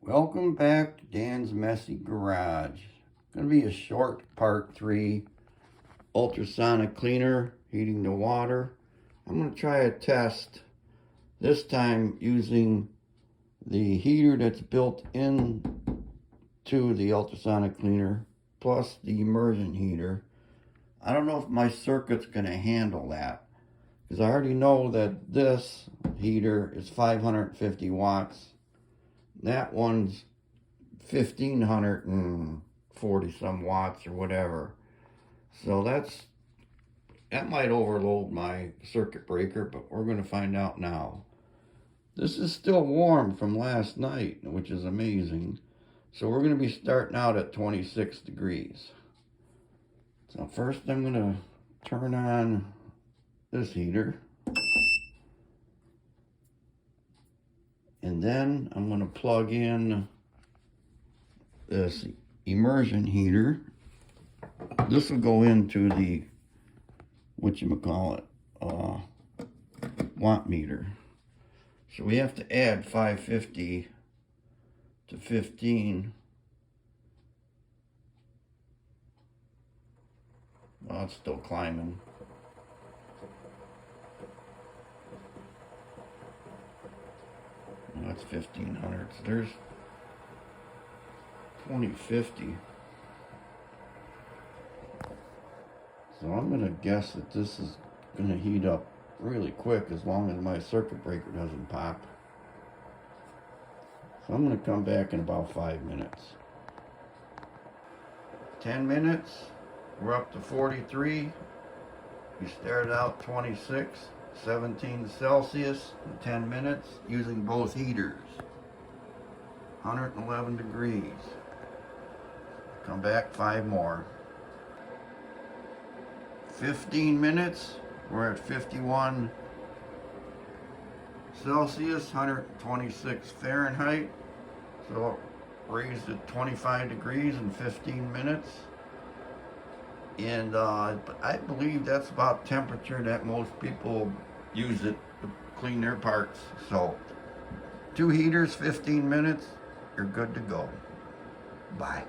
Welcome back to Dan's Messy Garage. It's going to be a short part 3 ultrasonic cleaner, heating the water. I'm going to try a test, this time using the heater that's built in to the ultrasonic cleaner plus the immersion heater. I don't know if my circuit's going to handle that, because I already know that this heater is 550 watts. That one's 1540 some watts or whatever. So that might overload my circuit breaker, but we're going to find out now. This is still warm from last night, which is amazing. So we're going to be starting out at 26 degrees. So first I'm going to turn on this heater. And then I'm going to plug in this immersion heater. This will go into the, watt meter. So we have to add 550 to 15. Well, it's still climbing. That's 1500. So there's 2050. So I'm going to guess that this is going to heat up really quick as long as my circuit breaker doesn't pop. So I'm going to come back in about 5 minutes. 10 minutes. We're up to 43. We started out 26. 17 Celsius in 10 minutes using both heaters. 111 degrees. Come back 5 more. 15 minutes. We're at 51 Celsius, 126 Fahrenheit. So raised at 25 degrees in 15 minutes. And I believe that's about temperature that most people use it to clean their parts. So 2 heaters, 15 minutes, you're good to go. Bye.